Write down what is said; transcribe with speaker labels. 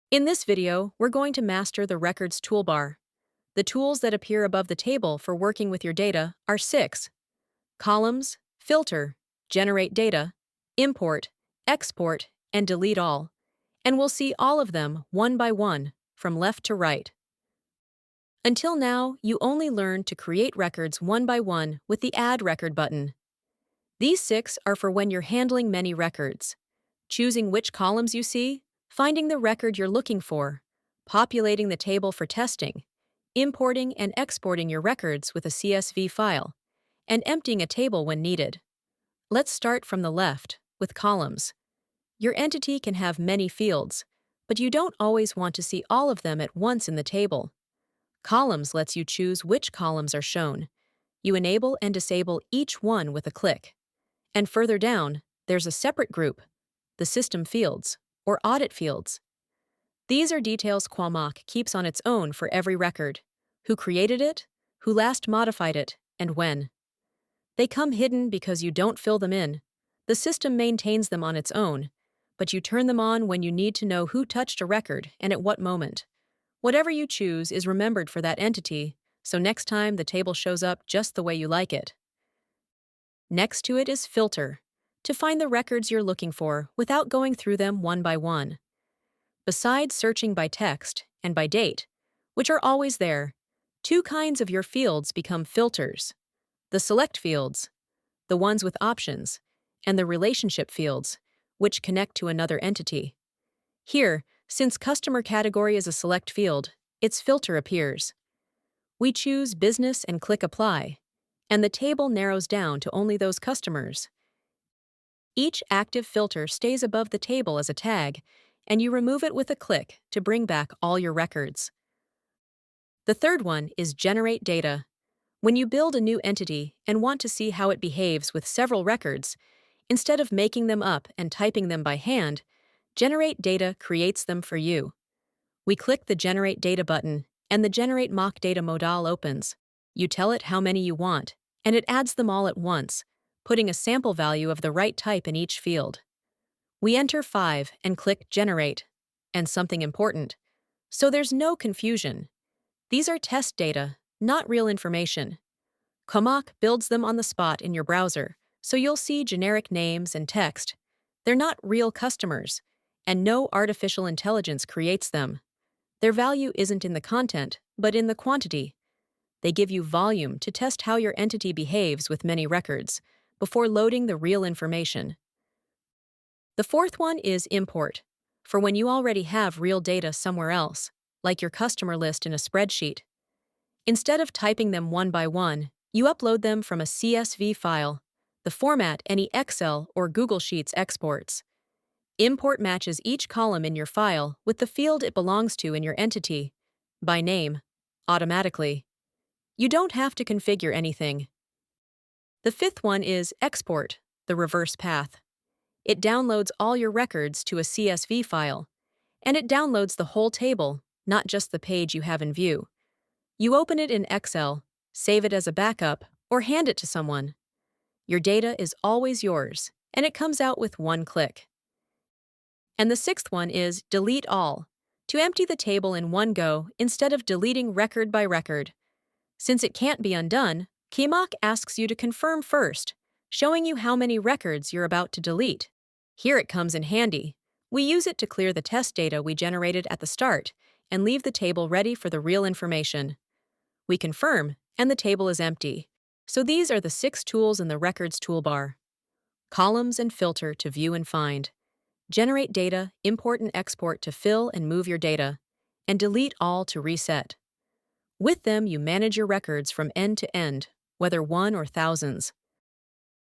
Speaker 1: In this video, we're going to master the Records toolbar. The tools that appear above the table for working with your data are 6: columns, filter, generate data, import, export, and delete all. And we'll see all of them one by one, from left to right. Until now, you only learned to create records one by one with the Add Record button. These 6 are for when you're handling many records: choosing which columns you see, finding the record you're looking for, populating the table for testing, importing and exporting your records with a CSV file, and emptying a table when needed. Let's start from the left, with columns. Your entity can have many fields, but you don't always want to see all of them at once in the table. Columns lets you choose which columns are shown. You enable and disable each one with a click. And further down, there's a separate group, the system fields, or audit fields. These are details Qamaq keeps on its own for every record: who created it, who last modified it, and when. They come hidden because you don't fill them in. The system maintains them on its own, but you turn them on when you need to know who touched a record and at what moment. Whatever you choose is remembered for that entity, so next time the table shows up just the way you like it. Next to it is filter, to find the records you're looking for without going through them one by one. Besides searching by text and by date, which are always there, 2 kinds of your fields become filters: the select fields, the ones with options, and the relationship fields, which connect to another entity. Here, since customer category is a select field, its filter appears. We choose business and click apply, and the table narrows down to only those customers. Each active filter stays above the table as a tag, and you remove it with a click to bring back all your records. The third one is generate data. When you build a new entity and want to see how it behaves with several records, instead of making them up and typing them by hand, Generate Data creates them for you. We click the Generate Data button, and the Generate Mock Data modal opens. You tell it how many you want, and it adds them all at once, putting a sample value of the right type in each field. We enter 5 and click Generate, and something important. So there's no confusion. These are test data, not real information. Qamaq builds them on the spot in your browser, so you'll see generic names and text. They're not real customers, and no artificial intelligence creates them. Their value isn't in the content, but in the quantity. They give you volume to test how your entity behaves with many records, before loading the real information. The fourth one is import, for when you already have real data somewhere else, like your customer list in a spreadsheet. Instead of typing them one by one, you upload them from a CSV file, the format any Excel or Google Sheets exports. Import matches each column in your file with the field it belongs to in your entity, by name, automatically. You don't have to configure anything. The fifth one is export, the reverse path. It downloads all your records to a CSV file, and it downloads the whole table, not just the page you have in view. You open it in Excel, save it as a backup, or hand it to someone. Your data is always yours, and it comes out with one click. And the sixth one is delete all, to empty the table in one go instead of deleting record by record. Since it can't be undone, Qamaq asks you to confirm first, showing you how many records you're about to delete. Here it comes in handy. We use it to clear the test data we generated at the start and leave the table ready for the real information. We confirm, and the table is empty. So these are the 6 tools in the Records toolbar: columns and filter to view and find, generate data, import and export to fill and move your data, and delete all to reset. With them, you manage your records from end to end, whether one or thousands.